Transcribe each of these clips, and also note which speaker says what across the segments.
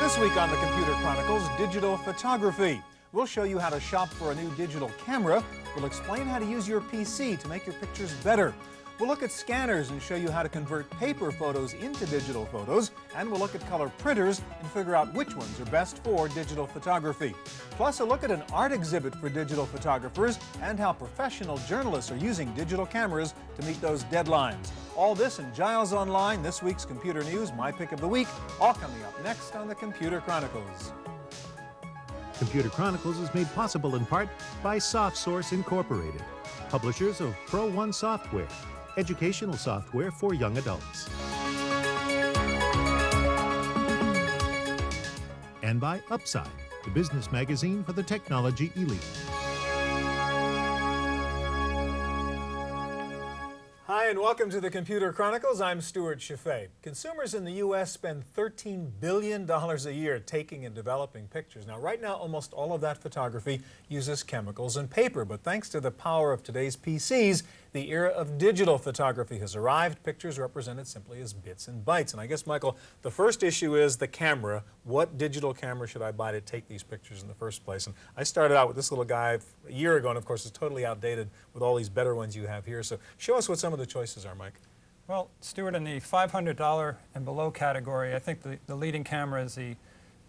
Speaker 1: This week on the Computer Chronicles, digital photography. We'll show you how to shop for a new digital camera. We'll explain how to use your PC to make your pictures better. We'll look at scanners and show you how to convert paper photos into digital photos. And we'll look at color printers and figure out which ones are best for digital photography. Plus, a look at an art exhibit for digital photographers and how professional journalists are using digital cameras to meet those deadlines. All this and Giles Online, this week's computer news, my pick of the week, all coming up next on the Computer Chronicles.
Speaker 2: Computer Chronicles is made possible in part by SoftSource Incorporated, publishers of Pro One software, educational software for young adults. And by Upside, the business magazine for the technology elite.
Speaker 1: Hi, and welcome to the Computer Chronicles. I'm Stuart Chaffee. Consumers in the U.S. spend $13 billion a year taking and developing pictures. Now, right now, almost all of that photography uses chemicals and paper, but thanks to the power of today's PCs, the era of digital photography has arrived. Pictures represented simply as bits and bytes. And I guess, Michael, the first issue is the camera. What digital camera should I buy to take these pictures in the first place? And I started out with this little guy a year ago, and of course it's totally outdated with all these better ones you have here. So show us what some of the choices are, Mike.
Speaker 3: Well, Stuart, in the $500 and below category, I think the leading camera is the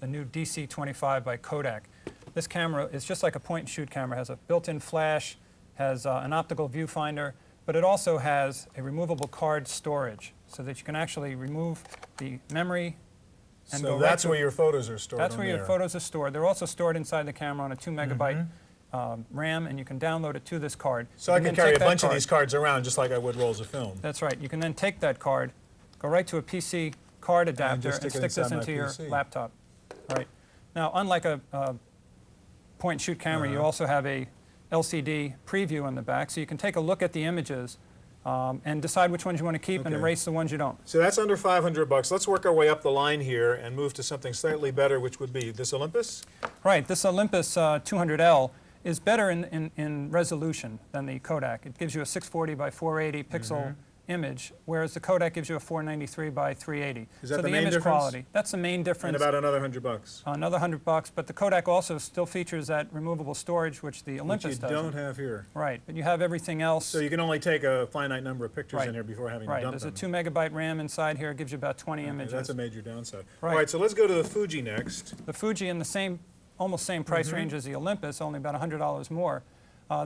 Speaker 3: new DC-25 by Kodak. This camera is just like a point-and-shoot camera. It has a built-in flash, has an optical viewfinder, but it also has a removable card storage so that you can actually remove the memory and
Speaker 1: so that's where your photos are stored.
Speaker 3: That's where your photos are stored. They're also stored inside the camera on a 2 megabyte RAM, and you can download it to this card.
Speaker 1: So I can carry a bunch of these cards around just like I would rolls of film.
Speaker 3: That's right. You can then take that card, go right to a PC card adapter, and stick this into your laptop. Right. Now, unlike a point-and-shoot camera, you also have a LCD preview in the back, so you can take a look at the images and decide which ones you want to keep and erase the ones you don't.
Speaker 1: So that's under $500. Let's work our way up the line here and move to something slightly better, which would be this Olympus?
Speaker 3: Right. This Olympus 200L is better in resolution than the Kodak. It gives you a 640 by 480 pixel image, whereas the Kodak gives you a 493 by 380.
Speaker 1: Is that
Speaker 3: so
Speaker 1: the main
Speaker 3: image
Speaker 1: difference?
Speaker 3: quality, that's the main difference.
Speaker 1: And about another $100.
Speaker 3: Another $100, but the Kodak also still features that removable storage, which the Olympus doesn't.
Speaker 1: Which you don't have here.
Speaker 3: Right, but you have everything else.
Speaker 1: So you can only take a finite number of pictures in here before having to dump them.
Speaker 3: There's a 2 megabyte RAM inside here. It gives you about 20 images.
Speaker 1: That's a major downside.
Speaker 3: Right.
Speaker 1: All right, so let's go to the Fuji next.
Speaker 3: The Fuji in the same, almost same price range as the Olympus, only about $100 more.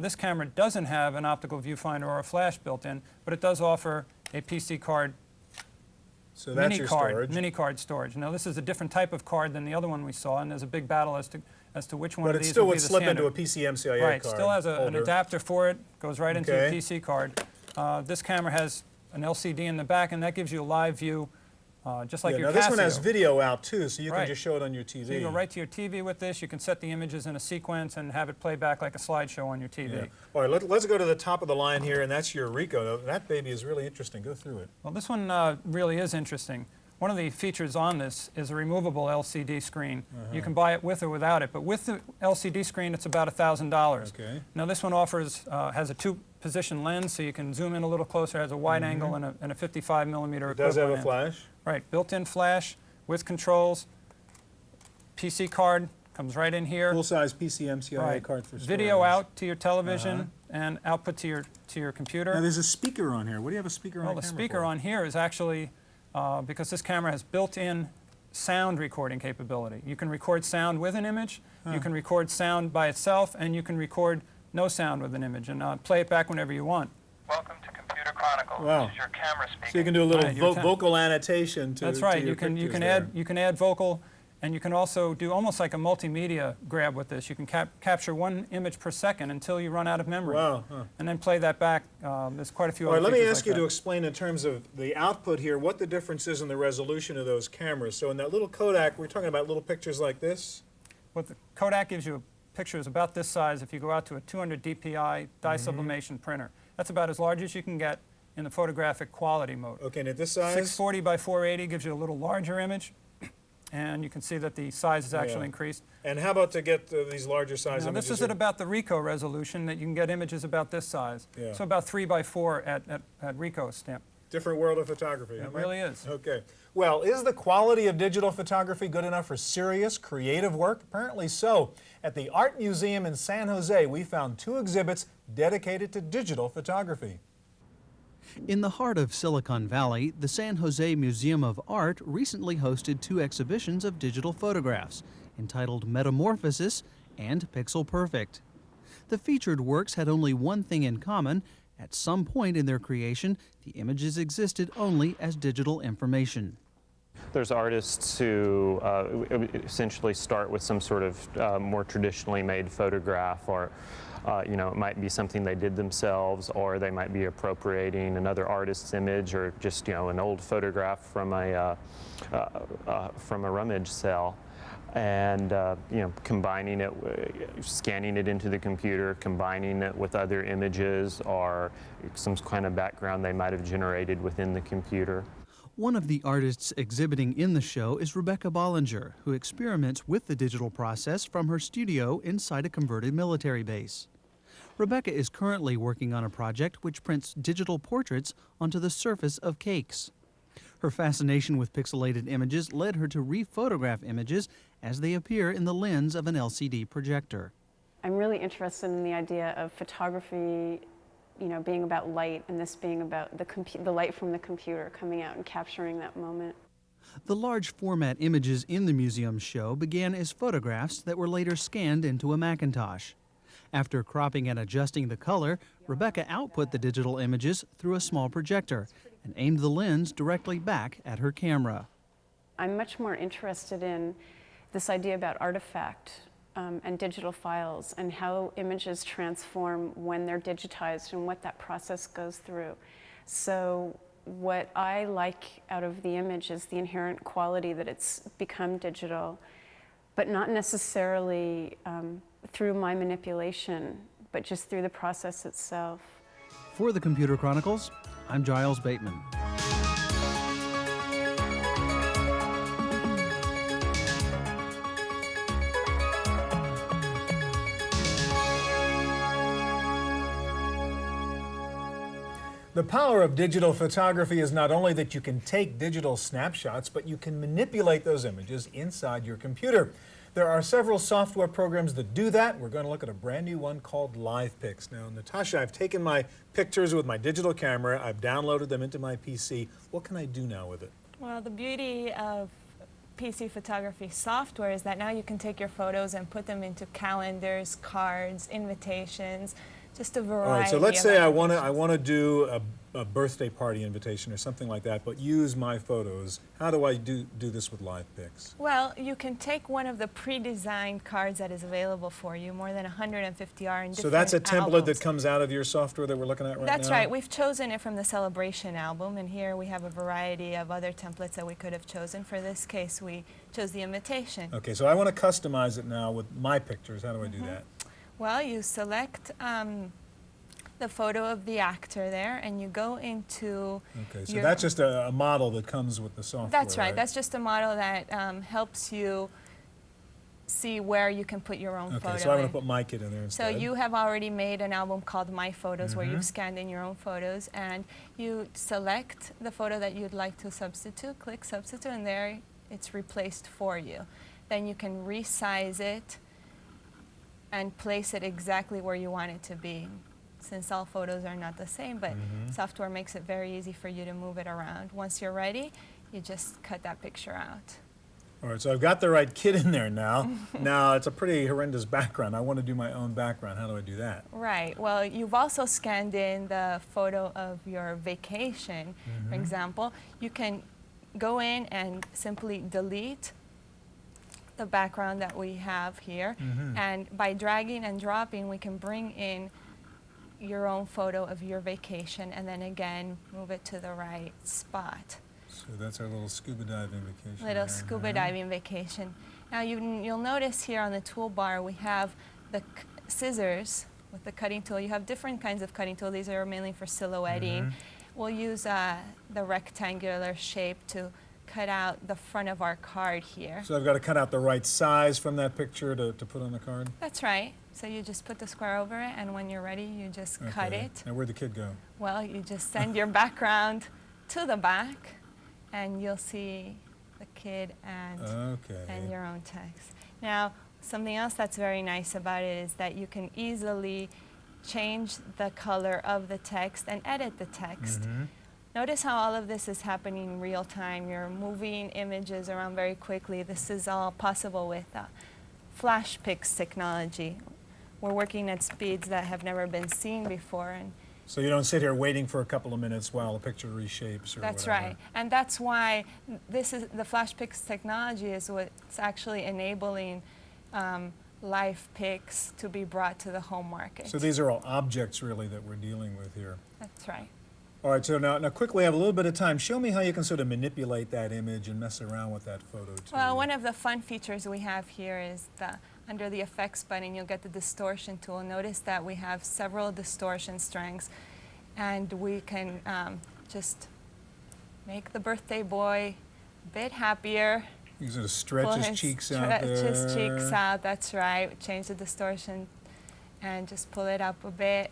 Speaker 3: This camera doesn't have an optical viewfinder or a flash built in, but it does offer a PC card,
Speaker 1: so that's your storage.
Speaker 3: mini card storage. Now this is a different type of card than the other one we saw, and there's a big battle as to which one of these
Speaker 1: still
Speaker 3: would
Speaker 1: would
Speaker 3: be the
Speaker 1: slip
Speaker 3: standard.
Speaker 1: into a PCMCIA
Speaker 3: right,
Speaker 1: card.
Speaker 3: still has an adapter for it, goes right into a PC card. This camera has an LCD in the back, and that gives you a live view, just like your Casio.
Speaker 1: Now this one has video out too, so you can just show it on your TV.
Speaker 3: So you go right to your TV with this. You can set the images in a sequence and have it play back like a slideshow on your TV.
Speaker 1: Yeah. All right, let's go to the top of the line here, and that's your Ricoh. That baby is really interesting. Go through it.
Speaker 3: Well, this one really is interesting. One of the features on this is a removable LCD screen. You can buy it with or without it, but with the LCD screen, it's about $1,000.
Speaker 1: Okay.
Speaker 3: Now this one offers has a 2-position lens, so you can zoom in a little closer. It has a wide angle and a 55 millimeter.
Speaker 1: It does have a flash.
Speaker 3: Right, built-in flash with controls. PC card comes right in here.
Speaker 1: Full-size PCMCIA card for storage.
Speaker 3: Video out to your television and output to your computer.
Speaker 1: Now there's a speaker on here. What do you have a speaker on?
Speaker 3: Well, the speaker on here is actually because this camera has built-in sound recording capability. You can record sound with an image, you can record sound by itself, and you can record no sound with an image and play it back whenever you want.
Speaker 4: Welcome to Computer Chronicles.
Speaker 1: Wow.
Speaker 4: This is your camera speaking.
Speaker 1: So you can do a little vocal annotation to
Speaker 3: That's right.
Speaker 1: To your
Speaker 3: you can add vocal, and you can also do almost like a multimedia grab with this. You can capture one image per second until you run out of memory.
Speaker 1: Wow.
Speaker 3: And then play that back. There's quite a few other
Speaker 1: All right, let me ask
Speaker 3: like
Speaker 1: you
Speaker 3: that.
Speaker 1: to explain in terms of the output here what the difference is in the resolution of those cameras. So in that little Kodak, we're talking about little pictures like this.
Speaker 3: What the Kodak gives you pictures about this size if you go out to a 200 DPI dye sublimation printer. That's about as large as you can get in the photographic quality mode.
Speaker 1: Okay, and at this size?
Speaker 3: 640 by 480 gives you a little larger image, and you can see that the size is actually increased.
Speaker 1: And how about to get these larger size
Speaker 3: now,
Speaker 1: images?
Speaker 3: this is at about the Ricoh resolution that you can get images about this size. So about 3 by 4 at Ricoh stamp.
Speaker 1: Different world of photography.
Speaker 3: It really is.
Speaker 1: Okay. Well, is the quality of digital photography good enough for serious, creative work? Apparently so. At the Art Museum in San Jose, we found 2 exhibits dedicated to digital photography.
Speaker 5: In the heart of Silicon Valley, the San Jose Museum of Art recently hosted 2 exhibitions of digital photographs, entitled Metamorphosis and Pixel Perfect. The featured works had only one thing in common. At some point in their creation, the images existed only as digital information.
Speaker 6: There's artists who essentially start with some sort of more traditionally made photograph, or you know, it might be something they did themselves, or they might be appropriating another artist's image, or just, you know, an old photograph from a rummage sale, and you know, combining it, scanning it into the computer, combining it with other images or some kind of background they might have generated within the computer.
Speaker 5: One of the artists exhibiting in the show is Rebecca Bollinger, who experiments with the digital process from her studio inside a converted military base. Rebecca is currently working on a project which prints digital portraits onto the surface of cakes. Her fascination with pixelated images led her to re-photograph images as they appear in the lens of an LCD projector.
Speaker 7: I'm really interested in the idea of photography, you know, being about light, and this being about the light from the computer coming out and capturing that moment.
Speaker 5: The large format images in the museum show began as photographs that were later scanned into a Macintosh. After cropping and adjusting the color, Rebecca output the digital images through a small projector and aimed the lens directly back at her camera.
Speaker 7: I'm much more interested in this idea about artifact and digital files, and how images transform when they're digitized and what that process goes through. So what I like out of the image is the inherent quality that it's become digital, but not necessarily through my manipulation, but just through the process itself.
Speaker 5: For the Computer Chronicles, I'm Giles Bateman.
Speaker 1: The power of digital photography is not only that you can take digital snapshots, but you can manipulate those images inside your computer. There are several software programs that do that. We're going to look at a brand new one called LivePix. Now, Natasha, I've taken my pictures with my digital camera. I've downloaded them into my PC. What can I do now with it?
Speaker 8: Well, the beauty of PC photography software is that now you can take your photos and put them into calendars, cards, invitations, just a variety.
Speaker 1: All right, so let's say I want
Speaker 8: applications.
Speaker 1: to do a birthday party invitation or something like that, but use my photos. How do I do this with LivePix?
Speaker 8: Well, you can take one of the pre-designed cards that is available for you. More than 150 are in different
Speaker 1: So that's a template
Speaker 8: albums.
Speaker 1: that comes out of your software that we're looking at right now?
Speaker 8: That's right. We've chosen it from the Celebration album, and here we have a variety of other templates that we could have chosen. For this case, we chose the invitation.
Speaker 1: Okay, so I want to customize it now with my pictures. How do I do that?
Speaker 8: Well, you select the photo of the actor there, and you go into
Speaker 1: Okay, so that's just a model that comes with the software.
Speaker 8: That's right. That's just a model that helps you see where you can put your own photo.
Speaker 1: Okay, so I want
Speaker 8: in.
Speaker 1: to put my kid in there
Speaker 8: So
Speaker 1: instead.
Speaker 8: you have already made an album called My Photos, where you've scanned in your own photos, and you select the photo that you'd like to substitute, click substitute, and there it's replaced for you. Then you can resize it and place it exactly where you want it to be. Since all photos are not the same, but software makes it very easy for you to move it around. Once you're ready, you just cut that picture out.
Speaker 1: All right, so I've got the right kid in there now. Now, it's a pretty horrendous background. I want to do my own background. How do I do that?
Speaker 8: Right. Well, you've also scanned in the photo of your vacation. For example, you can go in and simply delete the background that we have here, and by dragging and dropping, we can bring in your own photo of your vacation, and then again move it to the right spot.
Speaker 1: So that's our little scuba diving vacation.
Speaker 8: Little
Speaker 1: there.
Speaker 8: scuba diving vacation. Now you'll notice here on the toolbar we have the scissors with the cutting tool. You have different kinds of cutting tools. These are mainly for silhouetting. We'll use the rectangular shape to cut out the front of our card here.
Speaker 1: So I've got to cut out the right size from that picture to put on the card?
Speaker 8: That's right. So you just put the square over it, and when you're ready, you just cut
Speaker 1: Okay.
Speaker 8: it.
Speaker 1: Now where'd the kid go?
Speaker 8: Well, you just send your background to the back, and you'll see the kid and your own text. Now, something else that's very nice about it is that you can easily change the color of the text and edit the text. Notice how all of this is happening in real time. You're moving images around very quickly. This is all possible with flash pix technology. We're working at speeds that have never been seen before. And
Speaker 1: so you don't sit here waiting for a couple of minutes while the picture reshapes or
Speaker 8: that's
Speaker 1: whatever.
Speaker 8: right. And that's why the flash pix technology is what's actually enabling live pics to be brought to the home market.
Speaker 1: So these are all objects really that we're dealing with here.
Speaker 8: That's right.
Speaker 1: All right, so now quickly, I have a little bit of time. Show me how you can sort of manipulate that image and mess around with that photo too.
Speaker 8: Well, one of the fun features we have here is under the effects button, you'll get the distortion tool. Notice that we have several distortion strengths, and we can just make the birthday boy a bit happier.
Speaker 1: You sort of stretch his cheeks out there.
Speaker 8: Stretch his cheeks out, that's right. Change the distortion and just pull it up a bit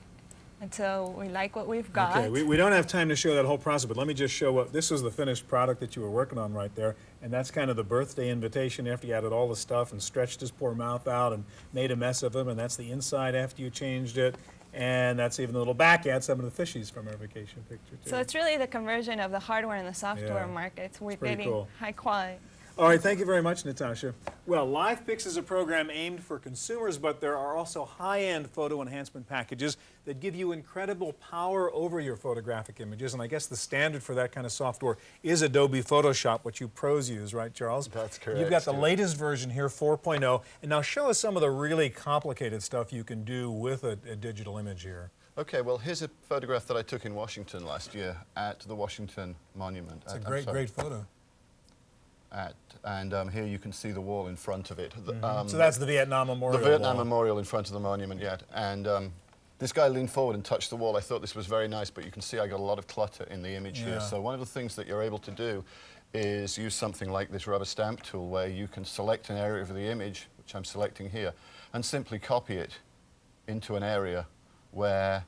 Speaker 8: until we like what we've got.
Speaker 1: Okay, we don't have time to show that whole process, but let me just show what, this was the finished product that you were working on right there, and that's kind of the birthday invitation after you added all the stuff and stretched his poor mouth out and made a mess of him, and that's the inside after you changed it, and that's even the little back ad, some of the fishies from our vacation picture too.
Speaker 8: So it's really the conversion of the hardware and the software markets. We're getting
Speaker 1: cool.
Speaker 8: high quality.
Speaker 1: All right, thank you very much, Natasha. Well, LivePix is a program aimed for consumers, but there are also high-end photo enhancement packages that give you incredible power over your photographic images, and I guess the standard for that kind of software is Adobe Photoshop, which you pros use, right, Charles?
Speaker 9: That's correct.
Speaker 1: You've got the latest version here, 4.0, and now show us some of the really complicated stuff you can do with a digital image here.
Speaker 9: Okay, well, here's a photograph that I took in Washington last year at the Washington Monument.
Speaker 1: It's a great photo.
Speaker 9: And here you can see the wall in front of it.
Speaker 1: So that's the Vietnam Memorial.
Speaker 9: The Vietnam Memorial in front of the monument, yeah. And this guy leaned forward and touched the wall. I thought this was very nice, but you can see I got a lot of clutter in the image here. So one of the things that you're able to do is use something like this rubber stamp tool where you can select an area of the image, which I'm selecting here, and simply copy it into an area where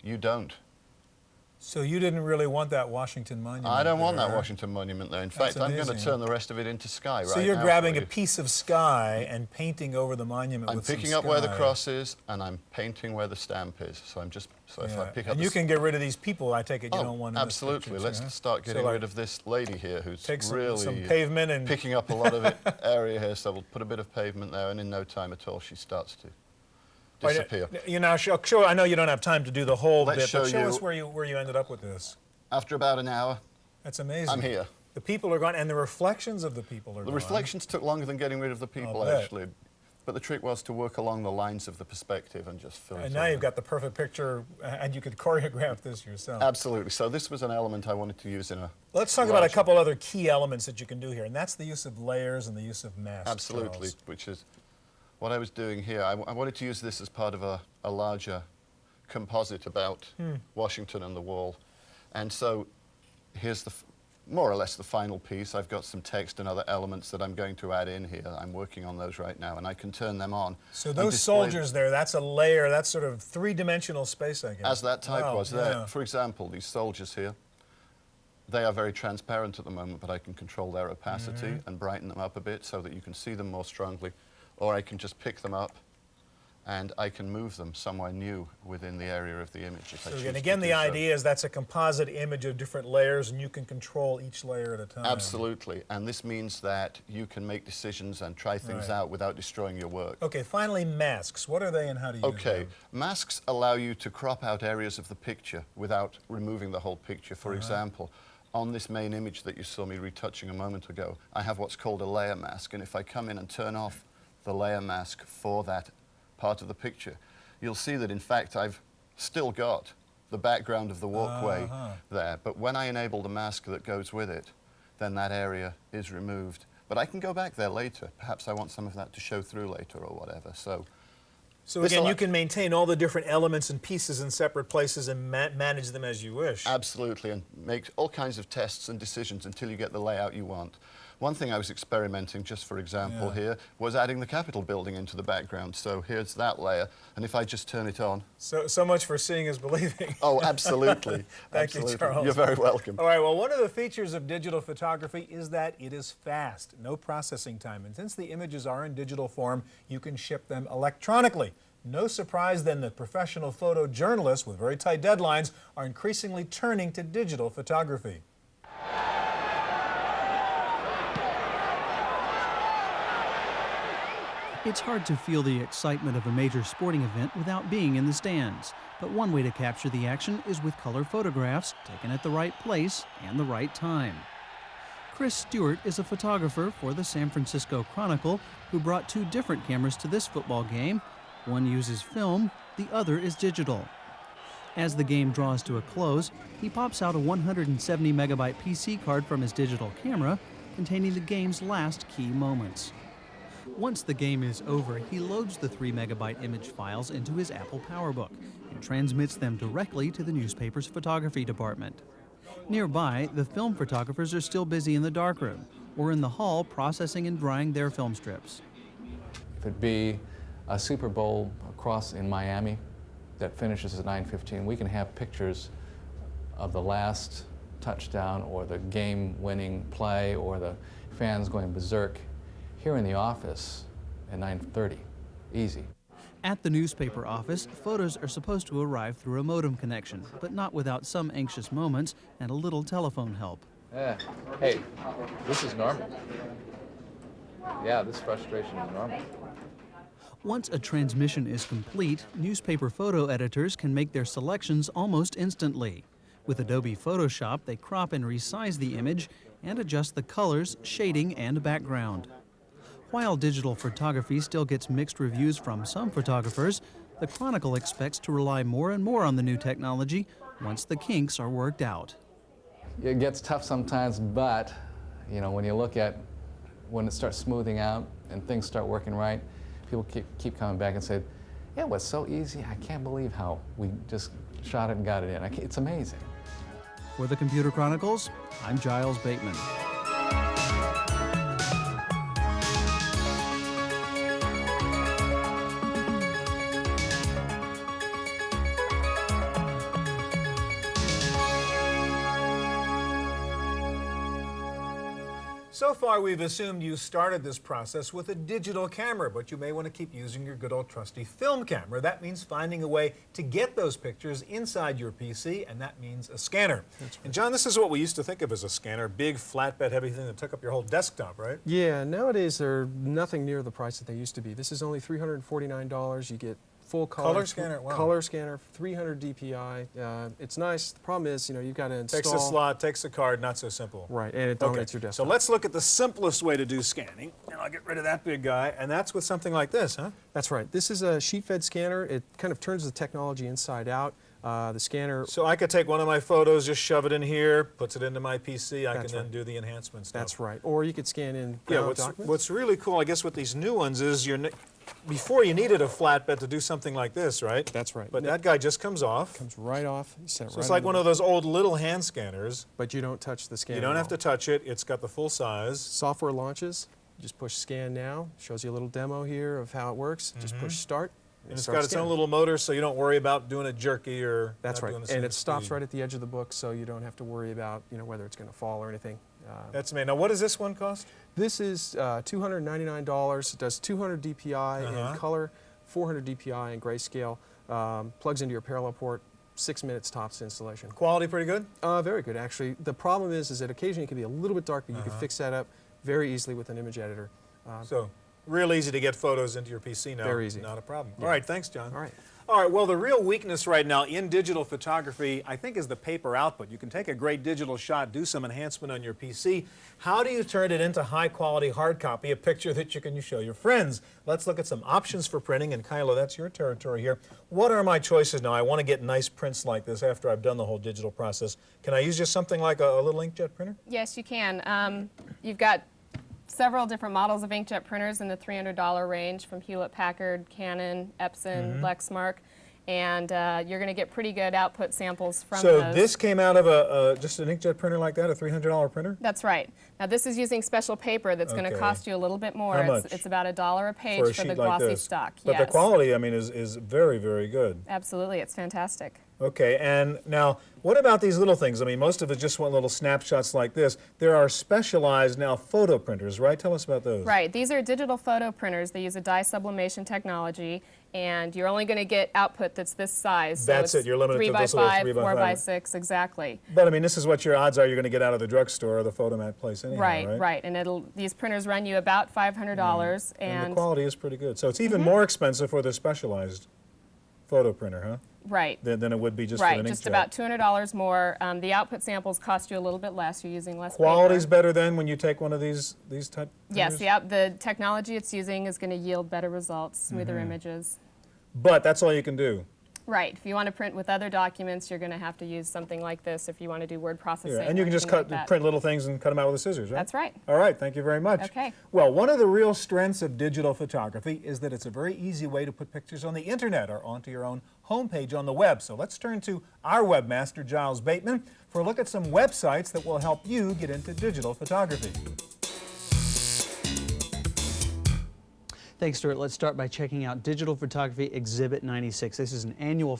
Speaker 9: you don't.
Speaker 1: So you didn't really want that Washington Monument
Speaker 9: I don't want
Speaker 1: there.
Speaker 9: that Washington Monument there. In fact, I'm going to turn the rest of it into sky right now.
Speaker 1: So you're grabbing a piece of sky and painting over the monument
Speaker 9: I'm
Speaker 1: with some
Speaker 9: picking up where the cross is, and I'm painting where the stamp is. So I'm just, if I pick up...
Speaker 1: And you can get rid of these people, I take it, you don't want in this
Speaker 9: absolutely.
Speaker 1: picture,
Speaker 9: Let's start getting rid of this lady here who's really
Speaker 1: some pavement and
Speaker 9: picking up a lot of area here. So we'll put a bit of pavement there, and in no time at all, she starts to disappear.
Speaker 1: You know, I know you don't have time to do the whole bit, but show
Speaker 9: you
Speaker 1: us where you ended up with this.
Speaker 9: After about an hour,
Speaker 1: that's amazing.
Speaker 9: I'm here.
Speaker 1: The people are gone, and the reflections of the people are gone.
Speaker 9: The reflections took longer than getting rid of the people, actually. But the trick was to work along the lines of the perspective and just fill it in.
Speaker 1: And now you've got the perfect picture, and you could choreograph this yourself.
Speaker 9: Absolutely. So this was an element I wanted to use in a...
Speaker 1: Let's talk about a couple other key elements that you can do here, and that's the use of layers and the use of masks.
Speaker 9: Absolutely,
Speaker 1: Charles.
Speaker 9: which is what I was doing here. I wanted to use this as part of a larger composite about Washington and the wall. And so here's more or less the final piece. I've got some text and other elements that I'm going to add in here. I'm working on those right now, and I can turn them on.
Speaker 1: So those soldiers there, that's a layer, that's sort of three-dimensional space, I guess.
Speaker 9: As that type was there. For example, these soldiers here, they are very transparent at the moment, but I can control their opacity and brighten them up a bit so that you can see them more strongly. Or I can just pick them up and I can move them somewhere new within the area of the image.
Speaker 1: So again, the idea is that's a composite image of different layers, and you can control each layer at a time.
Speaker 9: Absolutely, and this means that you can make decisions and try things out without destroying your work.
Speaker 1: Okay, finally, masks. What are they and how do you use them?
Speaker 9: Masks allow you to crop out areas of the picture without removing the whole picture. For example, on this main image that you saw me retouching a moment ago, I have what's called a layer mask, and if I come in and turn off the layer mask for that part of the picture, you'll see that in fact I've still got the background of the walkway there, but when I enable the mask that goes with it, then that area is removed. But I can go back there later. Perhaps I want some of that to show through later or whatever. So
Speaker 1: So again, you can maintain all the different elements and pieces in separate places and manage them as you wish.
Speaker 9: Absolutely, and make all kinds of tests and decisions until you get the layout you want. One thing I was experimenting, just for example here, was adding the Capitol building into the background. So here's that layer, and if I just turn it on...
Speaker 1: So much for seeing is believing.
Speaker 9: Oh, absolutely.
Speaker 1: Thank you, Charles.
Speaker 9: You're very welcome.
Speaker 1: All right, well, one of the features of digital photography is that it is fast, no processing time. And since the images are in digital form, you can ship them electronically. No surprise then that professional photojournalists with very tight deadlines are increasingly turning to digital photography.
Speaker 5: It's hard to feel the excitement of a major sporting event without being in the stands. But one way to capture the action is with color photographs taken at the right place and the right time. Chris Stewart is a photographer for the San Francisco Chronicle who brought two different cameras to this football game. One uses film, the other is digital. As the game draws to a close, he pops out a 170 megabyte PC card from his digital camera containing the game's last key moments. Once the game is over, he loads the 3 megabyte image files into his Apple PowerBook and transmits them directly to the newspaper's photography department. Nearby, the film photographers are still busy in the darkroom or in the hall processing and drying their film strips.
Speaker 10: If it be a Super Bowl across in Miami that finishes at 9:15, we can have pictures of the last touchdown or the game-winning play or the fans going berserk here in the office at 9:30. Easy.
Speaker 5: At the newspaper office, photos are supposed to arrive through a modem connection, but not without some anxious moments and a little telephone help.
Speaker 10: Hey, this is normal. Yeah, this frustration is normal.
Speaker 5: Once a transmission is complete, newspaper photo editors can make their selections almost instantly. With Adobe Photoshop, they crop and resize the image and adjust the colors, shading, and background. While digital photography still gets mixed reviews from some photographers, the Chronicle expects to rely more and more on the new technology once the kinks are worked out.
Speaker 10: It gets tough sometimes, but you know, when you look at when it starts smoothing out and things start working right, people keep coming back and say, yeah, it was so easy. I can't believe how we just shot it and got it in. It's amazing.
Speaker 5: For the Computer Chronicles, I'm Giles Bateman.
Speaker 1: So far, we've assumed you started this process with a digital camera, but you may want to keep using your good old trusty film camera. That means finding a way to get those pictures inside your PC, and that means a scanner. Right. And John, this is what we used to think of as a scanner, big, flatbed, heavy thing that took up your whole desktop, right?
Speaker 11: Yeah, nowadays they're nothing near the price that they used to be. This is only $349. You get full
Speaker 1: color scanner, wow.
Speaker 11: Color scanner, 300 DPI. It's nice. The problem is, you know, you've got to install.
Speaker 1: Takes a slot, takes a card, not so simple.
Speaker 11: Right, and it dominates your desktop.
Speaker 1: So let's look at the simplest way to do scanning. And I'll get rid of that big guy, and that's with something like this, huh?
Speaker 11: That's right. This is a sheet-fed scanner. It kind of turns the technology inside out. The scanner.
Speaker 1: So I could take one of my photos, just shove it in here, puts it into my PC. I can then do the enhancement stuff.
Speaker 11: That's right. Or you could scan in.
Speaker 1: Yeah. What's really cool, I guess, with these new ones is before you needed a flatbed to do something like this, right?
Speaker 11: That's right.
Speaker 1: But that guy just comes off.
Speaker 11: Comes right off. So
Speaker 1: it's like one of those old little hand scanners.
Speaker 11: But you don't touch the scanner.
Speaker 1: You don't have to touch it. It's got the full size.
Speaker 11: Software launches. Just push scan now. Shows you a little demo here of how it works. Just push start.
Speaker 1: And it's got its own little motor, so you don't worry about doing it jerky or.
Speaker 11: That's right. And it stops right at the edge of the book, so you don't have to worry about, you know, whether it's going to fall or anything.
Speaker 1: That's amazing. Now, what does this one cost?
Speaker 11: This is $299. It does 200 DPI in color, 400 DPI in grayscale. Plugs into your parallel port. 6 minutes tops installation.
Speaker 1: Quality pretty good?
Speaker 11: Very good, actually. The problem is that occasionally it can be a little bit dark, but you can fix that up very easily with an image editor.
Speaker 1: So, real easy to get photos into your PC now.
Speaker 11: Very easy.
Speaker 1: Not a problem.
Speaker 11: Yeah.
Speaker 1: All right, thanks, John.
Speaker 11: All right.
Speaker 1: All right, well, the real weakness right now in digital photography, I think, is the paper output. You can take a great digital shot, do some enhancement on your PC. How do you turn it into high-quality hard copy, a picture that you can show your friends? Let's look at some options for printing, and Kylo, that's your territory here. What are my choices now? I want to get nice prints like this after I've done the whole digital process. Can I use just something like a little inkjet printer?
Speaker 12: Yes, you can. You've got several different models of inkjet printers in the $300 range from Hewlett-Packard, Canon, Epson, Lexmark. And you're going to get pretty good output samples from those.
Speaker 1: So this came out of just an inkjet printer like that, a $300 printer?
Speaker 12: That's right. Now this is using special paper that's going to cost you a little bit more.
Speaker 1: How much?
Speaker 12: It's about $1 a page for the glossy stock.
Speaker 1: But the quality, I mean, is very, very good.
Speaker 12: Absolutely, it's fantastic.
Speaker 1: Okay, and now what about these little things? I mean, most of it just want little snapshots like this. There are specialized now photo printers, right? Tell us about those.
Speaker 12: Right, these are digital photo printers. They use a dye sublimation technology, and you're only going to get output that's this size.
Speaker 1: That's
Speaker 12: so
Speaker 1: it, you're limited
Speaker 12: 3
Speaker 1: to
Speaker 12: by
Speaker 1: this little
Speaker 12: 5,
Speaker 1: 3 by
Speaker 12: 4 by
Speaker 1: 5.
Speaker 12: 6, exactly.
Speaker 1: But I mean, this is what your odds are you're going to get out of the drugstore or the photomat place anyhow, right?
Speaker 12: Right, and these printers run you about $500.
Speaker 1: And the quality is pretty good. So it's even more expensive for the specialized photo printer, huh?
Speaker 12: Right.
Speaker 1: Than it would be just for an inkjet.
Speaker 12: Right, just about $200 more. The output samples cost you a little bit less. You're using less
Speaker 1: Quality's
Speaker 12: paper.
Speaker 1: better then when you take one of these type
Speaker 12: Yes,
Speaker 1: printers?
Speaker 12: the technology it's using is going to yield better results, smoother images.
Speaker 1: But that's all you can do.
Speaker 12: Right. If you want to print with other documents, you're going to have to use something like this if you want to do word processing.
Speaker 1: Yeah, and you
Speaker 12: or
Speaker 1: can just
Speaker 12: anything like that.
Speaker 1: print little things and cut them out with the scissors, right?
Speaker 12: That's right.
Speaker 1: All right, thank you very much.
Speaker 12: Okay.
Speaker 1: Well, one of the real strengths of digital photography is that it's a very easy way to put pictures on the internet or onto your own homepage on the web. So let's turn to our webmaster, Giles Bateman, for a look at some websites that will help you get into digital photography.
Speaker 5: Thanks, Stuart. Let's start by checking out Digital Photography Exhibit 96. This is an annual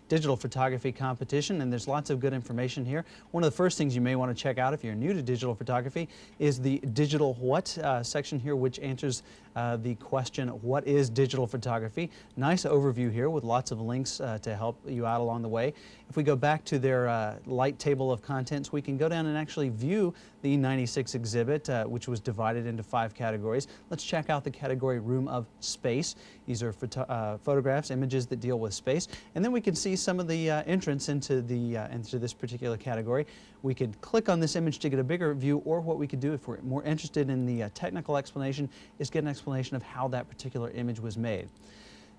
Speaker 5: digital photography competition, and there's lots of good information here. One of the first things you may want to check out if you're new to digital photography is the Digital What section here, which answers the question, what is digital photography? Nice overview here with lots of links to help you out along the way. If we go back to their light table of contents, we can go down and actually view the 96 exhibit, which was divided into 5 categories. Let's check out the category Room of Space. These are photographs, images that deal with space. And then we can see some of the entrance into this particular category. We could click on this image to get a bigger view, or what we could do if we're more interested in the technical explanation is get an explanation of how that particular image was made.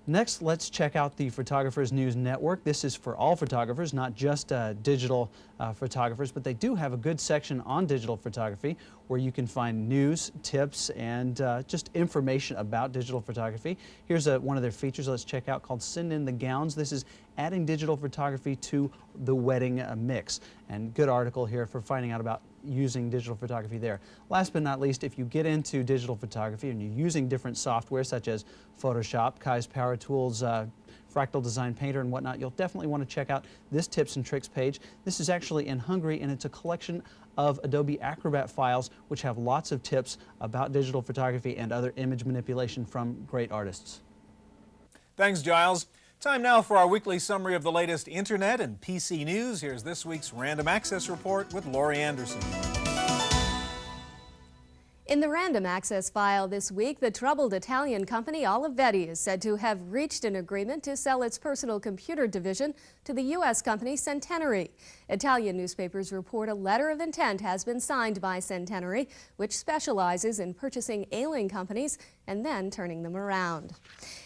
Speaker 5: Next, let's check out the Photographers News Network. This is for all photographers, not just digital photographers, but they do have a good section on digital photography where you can find news, tips, and just information about digital photography. Here's one of their features let's check out called Send in the Gowns. This is adding digital photography to the wedding mix. And good article here for finding out about using digital photography there. Last but not least, if you get into digital photography and you're using different software such as Photoshop, Kai's Power Tools, Fractal Design Painter and whatnot, you'll definitely want to check out this tips and tricks page. This is actually in Hungary, and it's a collection of Adobe Acrobat files which have lots of tips about digital photography and other image manipulation from great artists.
Speaker 1: Thanks, Giles. Time now for our weekly summary of the latest internet and PC news. Here's this week's Random Access Report with Lori Anderson.
Speaker 13: In the Random Access file this week, the troubled Italian company Olivetti is said to have reached an agreement to sell its personal computer division to the U.S. company Centenary. Italian newspapers report a letter of intent has been signed by Centenary, which specializes in purchasing ailing companies and then turning them around.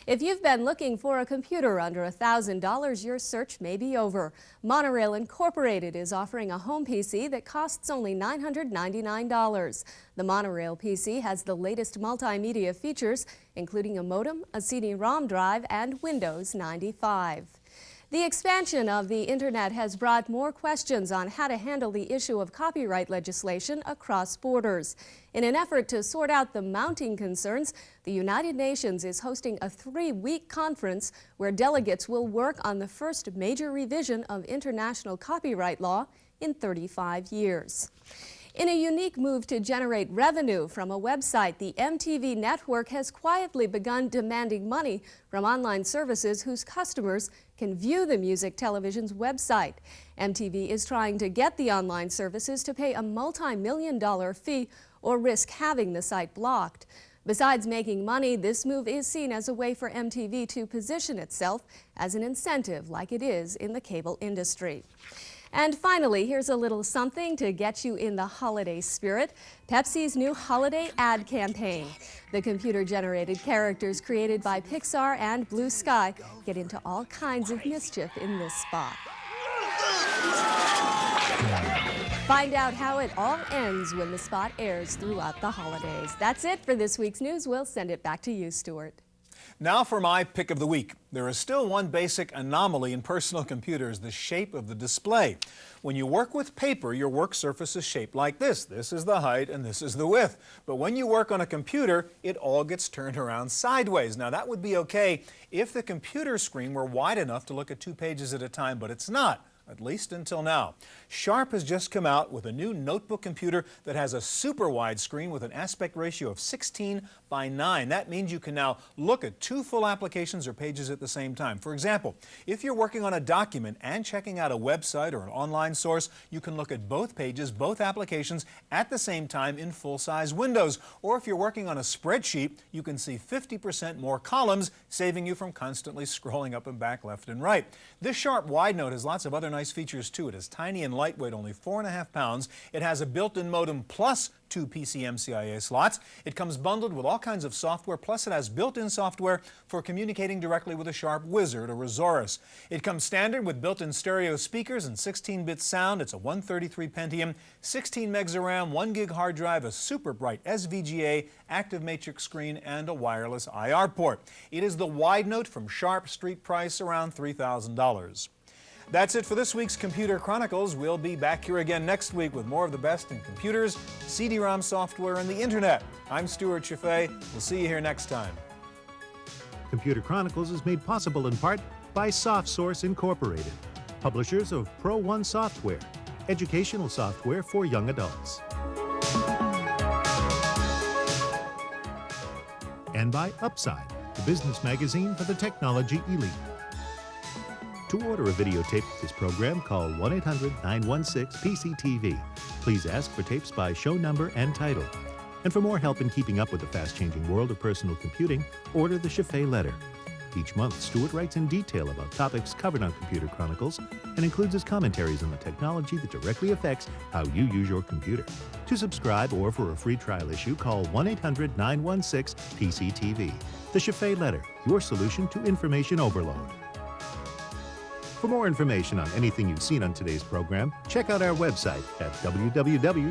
Speaker 13: If you've been looking for a computer under $1,000, your search may be over. Monorail Incorporated is offering a home PC that costs only $999. The Monorail PC has the latest multimedia features, including a modem, a CD-ROM drive, and Windows 95. The expansion of the Internet has brought more questions on how to handle the issue of copyright legislation across borders. In an effort to sort out the mounting concerns, the United Nations is hosting a 3-week conference where delegates will work on the first major revision of international copyright law in 35 years. In a unique move to generate revenue from a website, the MTV network has quietly begun demanding money from online services whose customers can view the music television's website. MTV is trying to get the online services to pay a multi-million-dollar fee or risk having the site blocked. Besides making money, this move is seen as a way for MTV to position itself as an incentive like it is in the cable industry. And finally, here's a little something to get you in the holiday spirit. Pepsi's new holiday ad campaign. The computer-generated characters created by Pixar and Blue Sky get into all kinds of mischief in this spot. Find out how it all ends when the spot airs throughout the holidays. That's it for this week's news. We'll send it back to you, Stuart.
Speaker 1: Now for my pick of the week. There is still one basic anomaly in personal computers, the shape of the display. When you work with paper, your work surface is shaped like this. This is the height and this is the width. But when you work on a computer, it all gets turned around sideways. Now that would be okay if the computer screen were wide enough to look at 2 pages at a time, but it's not. At least until now. Sharp has just come out with a new notebook computer that has a super wide screen with an aspect ratio of 16:9. That means you can now look at 2 full applications or pages at the same time. For example, if you're working on a document and checking out a website or an online source, you can look at both pages, both applications at the same time in full-size windows. Or if you're working on a spreadsheet, you can see 50% more columns, saving you from constantly scrolling up and back, left and right. This Sharp wide note has lots of other nice features too. It is tiny and lightweight, only 4.5 pounds. It has a built-in modem plus 2 PCMCIA slots. It comes bundled with all kinds of software, plus it has built-in software for communicating directly with a Sharp Wizard or Resaurus. It comes standard with built-in stereo speakers and 16-bit sound. It's a 133 Pentium, 16 megs of RAM, 1 gig hard drive, a super bright SVGA, active matrix screen, and a wireless IR port. It is the wide note from Sharp, street price around $3,000. That's it for this week's Computer Chronicles. We'll be back here again next week with more of the best in computers, CD-ROM software, and the Internet. I'm Stuart Chaffee. We'll see you here next time.
Speaker 2: Computer Chronicles is made possible in part by SoftSource Incorporated, publishers of Pro One software, educational software for young adults. And by Upside, the business magazine for the technology elite. To order a videotape of this program, call 1-800-916-PCTV. Please ask for tapes by show number and title. And for more help in keeping up with the fast-changing world of personal computing, order the Chaffee Letter. Each month, Stuart writes in detail about topics covered on Computer Chronicles and includes his commentaries on the technology that directly affects how you use your computer. To subscribe or for a free trial issue, call 1-800-916-PCTV. The Chaffee Letter, your solution to information overload. For more information on anything you've seen on today's program, check out our website at www.pctv.com.